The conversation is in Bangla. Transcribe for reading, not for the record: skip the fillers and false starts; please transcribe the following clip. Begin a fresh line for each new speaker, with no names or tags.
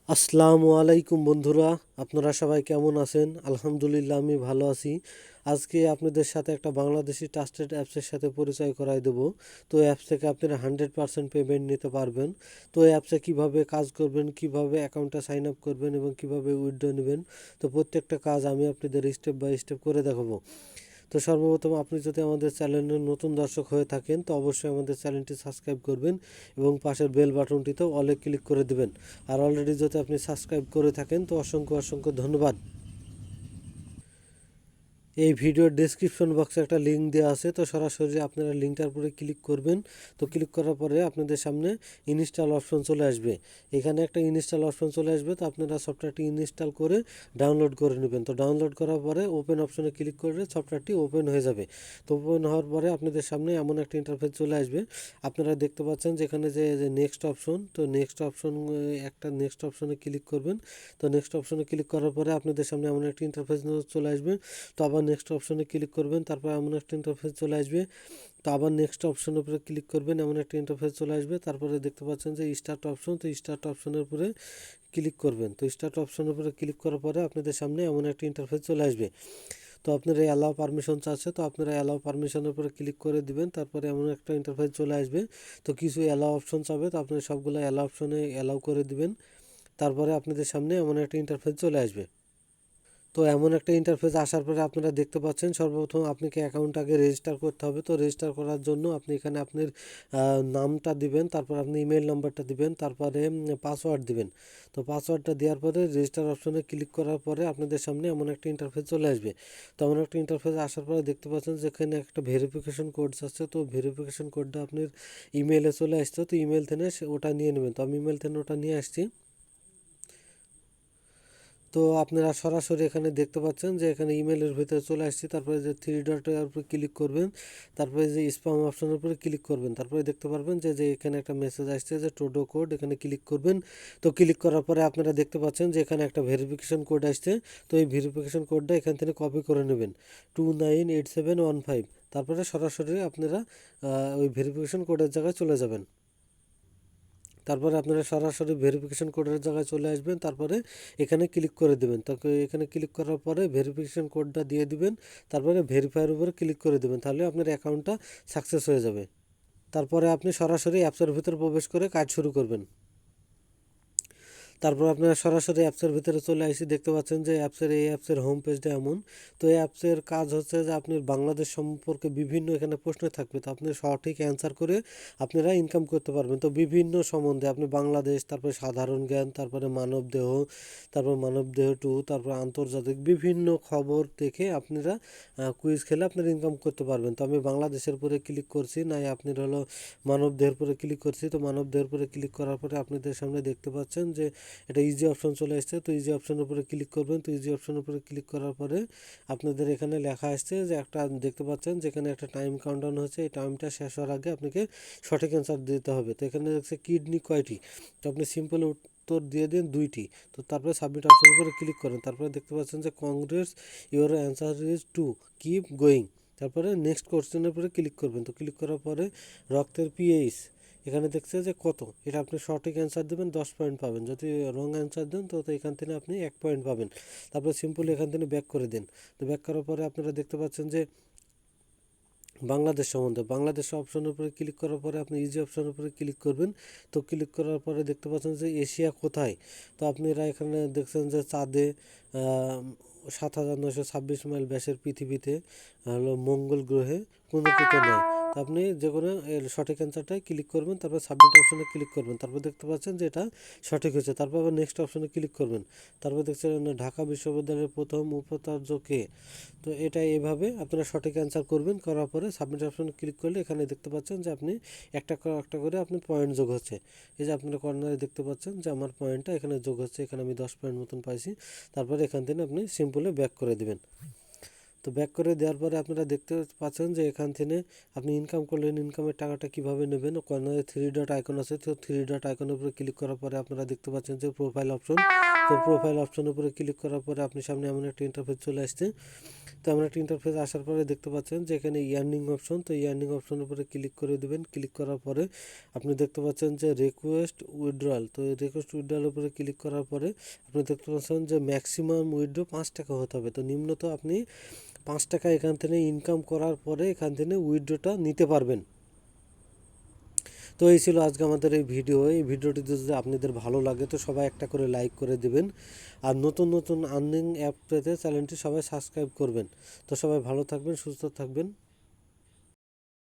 আসসালামু আলাইকুম বন্ধুরা, আপনারা সবাই কেমন আছেন? আলহামদুলিল্লাহ আমি ভালো আছি। আজকে আপনাদের সাথে একটা বাংলাদেশি ট্রাস্টেড অ্যাপসের সাথে পরিচয় করাই দেবো। তো অ্যাপস থেকে আপনারা 100% পেমেন্ট নিতে পারবেন। তো এই অ্যাপসে কীভাবে কাজ করবেন, কিভাবে অ্যাকাউন্টে সাইন আপ করবেন এবং কিভাবে উইথড্র নেবেন, তো প্রত্যেকটা কাজ আমি আপনাদের স্টেপ বাই স্টেপ করে দেখাবো। তো সর্বপ্রথম আপনি যদি আমাদের চ্যানেলের নতুন দর্শক হয়ে থাকেন তো অবশ্যই আমাদের চ্যানেলটি সাবস্ক্রাইব করবেন এবং পাশের বেল বাটনটিতেও অলে ক্লিক করে দেবেন। আর অলরেডি যদি আপনি সাবস্ক্রাইব করে থাকেন তো অসংখ্য অসংখ্য ধন্যবাদ। এই ভিডিওর ডেসক্রিপশন বক্সে একটা লিঙ্ক দেওয়া আছে, তো সরাসরি আপনারা লিঙ্কটার উপরে ক্লিক করবেন। তো ক্লিক করার পরে আপনাদের সামনে ইনস্টল অপশন চলে আসবে। এখানে একটা ইনস্টল অপশন চলে আসবে, তো আপনারা সফটওয়্যারটি ইনস্টল করে ডাউনলোড করে নেবেন। তো ডাউনলোড করার পরে ওপেন অপশনে ক্লিক করলে সফটওয়্যারটি ওপেন হয়ে যাবে। তো ওপেন হওয়ার পরে আপনাদের সামনে এমন একটা ইন্টারফেস চলে আসবে। আপনারা দেখতে পাচ্ছেন যেখানে যে নেক্সট অপশন, তো নেক্সট অপশন একটা নেক্সট অপশনে ক্লিক করবেন। তো নেক্সট অপশনে ক্লিক করার পরে আপনাদের সামনে এমন একটা ইন্টারফেস চলে আসবে। তো আবার নেক্সট অপশনে ক্লিক করবেন, তারপর এমন একটা ইন্টারফেস চলে আসবে। তো আবার নেক্সট অপশনের উপরে ক্লিক করবেন, এমন একটা ইন্টারফেস চলে আসবে। তারপরে দেখতে পাচ্ছেন যে স্টার্ট অপশন, তো স্টার্ট অপশনের উপরে ক্লিক করবেন। তো স্টার্ট অপশনের উপরে ক্লিক করার পরে আপনাদের সামনে এমন একটা ইন্টারফেস চলে আসবে। তো আপনারা অ্যালাউ পারমিশন চাচ্ছে, তো আপনারা অ্যালাউ পারমিশনের উপরে ক্লিক করে দিবেন। তারপরে এমন একটা ইন্টারফেস চলে আসবে। তো কিছু অ্যালাউ অপশন চাবে, তো আপনারা সবগুলো অ্যালাউ অপশনে অ্যালাউ করে দিবেন। তারপরে আপনাদের সামনে এমন একটা ইন্টারফেস চলে আসবে। তো এমন একটা ইন্টারফেস আসার পরে আপনারা দেখতে পাচ্ছেন সর্বপ্রথম আপনাকে অ্যাকাউন্ট আগে রেজিস্টার করতে হবে। তো রেজিস্টার করার জন্য আপনি এখানে আপনার নামটা দিবেন, তারপর আপনি ইমেল নাম্বারটা দিবেন, তারপরে পাসওয়ার্ড দিবেন। তো পাসওয়ার্ডটা দেওয়ার পরে রেজিস্টার অপশনে ক্লিক করার পরে আপনাদের সামনে এমন একটা ইন্টারফেস চলে আসবে। তো এমন একটা ইন্টারফেস আসার পরে দেখতে পাচ্ছেন যেখানে একটা ভেরিফিকেশন কোড আছে। তো ভেরিফিকেশন কোডটা আপনার ইমেলে চলে আসছে, তো ইমেল থেকে ওটা নিয়ে নেবেন। তো আমি ইমেল থেকে ওটা নিয়ে আসছি। তো আপনারা সরাসরি এখানে দেখতে পাচ্ছেন যে এখানে ইমেলের ভিতরে চলে আসছি। তারপরে যে থ্রি ডটের উপরে ক্লিক করবেন, তারপরে যে স্প্যাম অপশনের উপরে ক্লিক করবেন। তারপরে দেখতে পারবেন যে যে এখানে একটা মেসেজ আসছে যে টোডো কোড, এখানে ক্লিক করবেন। তো ক্লিক করার পরে আপনারা দেখতে পাচ্ছেন যে এখানে একটা ভেরিফিকেশন কোড আসছে। তো এই ভেরিফিকেশন কোডটা এখান থেকে কপি করে নেবেন, 298715। তারপরে সরাসরি আপনারা ওই ভেরিফিকেশন কোডের জায়গায় চলে যাবেন। তারপরে আপনারা সরাসরি ভেরিফিকেশন কোডের জায়গায় চলে আসবেন। তারপরে এখানে ক্লিক করে দেবেন। তারপরে এখানে ক্লিক করার পরে ভেরিফিকেশন কোডটা দিয়ে দিবেন। তারপরে ভেরিফাইয়ের উপরে ক্লিক করে দেবেন, তাহলে আপনার অ্যাকাউন্টটা সাকসেস হয়ে যাবে। তারপরে আপনি সরাসরি অ্যাপসের ভিতরে প্রবেশ করে কাজ শুরু করবেন। তারপর আপনারা সরাসরি অ্যাপসের ভিতরে চলে আসি। দেখতে পাচ্ছেন যে এই অ্যাপসের হোম পেজটা এমন। তো এই অ্যাপসের কাজ হচ্ছে যে আপনি বাংলাদেশ সম্পর্কে বিভিন্ন এখানে প্রশ্ন থাকবে, তো আপনি সঠিক অ্যান্সার করে আপনারা ইনকাম করতে পারবেন। তো বিভিন্ন সম্বন্ধে আপনি বাংলাদেশ, তারপরে সাধারণ জ্ঞান, তারপরে মানবদেহ, তারপর মানবদেহ টু, তারপর আন্তর্জাতিক বিভিন্ন খবর দেখে আপনারা কুইজ খেলে আপনারা ইনকাম করতে পারবেন। তো আমি বাংলাদেশের উপরে ক্লিক করছি, নাই আপনার হলো মানবদেহের উপরে ক্লিক করছি। তো মানবদেহের উপরে ক্লিক করার পরে আপনাদের সামনে দেখতে পাচ্ছেন যে এটা ইজি অপশন চলে আসছে। তো ইজি অপশনের উপরে ক্লিক করবেন। তো ইজি অপশনের উপরে ক্লিক করার পরে আপনাদের এখানে লেখা আসছে যে একটা দেখতে পাচ্ছেন যেখানে একটা টাইম কাউন্টডাউন হচ্ছে। এই টাইমটা শেষ হওয়ার আগে আপনাকে সঠিক অ্যান্সার দিতে হবে। তো এখানে দেখছে কিডনি কয়টি, তো আপনি সিম্পল উত্তর দিয়ে দিন 2টি। তো তারপরে সাবমিট অপশনের উপরে ক্লিক করেন। তারপরে দেখতে পাচ্ছেন যে Congress, your answer is 2, keep going. তারপরে নেক্সট কোশ্চেনের উপরে ক্লিক করবেন। তো ক্লিক করার পরে রক্তের পিএইচ এখানে দেখছে যে কত, এটা আপনি সঠিক অ্যান্সার দেবেন 10 পয়েন্ট পাবেন। যদি রং অ্যান্সার দেন তো এখান থেকে আপনি 1 পয়েন্ট পাবেন। তারপরে সিম্পলি এখান থেকে ব্যাক করে দিন। তো ব্যাক করার পরে আপনারা দেখতে পাচ্ছেন যে বাংলাদেশ সম্বন্ধে বাংলাদেশ অপশনের উপরে ক্লিক করার পরে আপনি ইজি অপশনের উপরে ক্লিক করবেন। তো ক্লিক করার পরে দেখতে পাচ্ছেন যে এশিয়া কোথায়। তো আপনারা এখানে দেখছেন যে চাঁদে, 7,926 মাইল ব্যাসের পৃথিবীতে, হলো মঙ্গল গ্রহে কোনো কিছু নেই। তো আপনি যে কোনো এর সঠিক অ্যান্সারটাই ক্লিক করবেন, তারপর সাবমিট অপশনে ক্লিক করবেন। তারপর দেখতে পাচ্ছেন যে এটা সঠিক হয়েছে। তারপর আবার নেক্সট অপশনে ক্লিক করবেন। তারপর দেখছেন ঢাকা বিশ্ববিদ্যালয়ের প্রথম উপাচার্য কে। তো এটা এভাবে আপনারা সঠিক অ্যান্সার করবেন। করার পরে সাবমিট অপশনে ক্লিক করলে এখানে দেখতে পাচ্ছেন যে আপনি একটা করে আপনি পয়েন্ট যোগ হচ্ছে। এই যে আপনারা কর্নারে দেখতে পাচ্ছেন যে আমার পয়েন্টটা এখানে যোগ হচ্ছে, এখানে আমি 10 পয়েন্ট মতন পাইছি। তারপরে এখান থেকে আপনি সিম্পলি ব্যাক করে দেবেন। তো ব্যাক করে দেওয়ার পরে আপনারা দেখতে পাচ্ছেন যে এখান থেকে আপনি ইনকাম করলেন। ইনকামের টাকাটা কীভাবে নেবেন, কর্নারে থ্রি ডট আইকন আছে। তো থ্রি ডট আইকনের উপরে ক্লিক করার পরে আপনারা দেখতে পাচ্ছেন যে প্রোফাইল অপশন, তো প্রোফাইল অপশনের উপরে ক্লিক করার পরে আপনি সামনে এমন একটা ইন্টারফেস চলে আসছে। তো এমন একটা ইন্টারফেস আসার পরে দেখতে পাচ্ছেন যে এখানে ইয়ার্নিং অপশন, তো ইয়ার্নিং অপশনের উপরে ক্লিক করে দেবেন। ক্লিক করার পরে আপনি দেখতে পাচ্ছেন যে রিকোয়েস্ট উইথড্রয়াল, তো এই রিকোয়েস্ট উইথড্রয়ালের উপরে ক্লিক করার পরে আপনি দেখতে পাচ্ছেন যে ম্যাক্সিমাম উইথড্র 5 টাকা হতে হবে। তো নিম্নত আপনি 5 টাকা এখান থেকে ইনকাম করার পরে এখান থেকে উইথড্রটা নিতে পারবেন। তো এই ছিল আজকে আমাদের এই ভিডিও। এই ভিডিওটি যদি আপনাদের ভালো লাগে তো সবাই একটা করে লাইক করে দিবেন, আর নতুন নতুন আর্নিং অ্যাপ পেতে চ্যানেলটি সবাই সাবস্ক্রাইব করবেন। তো সবাই ভালো থাকবেন, সুস্থ থাকবেন।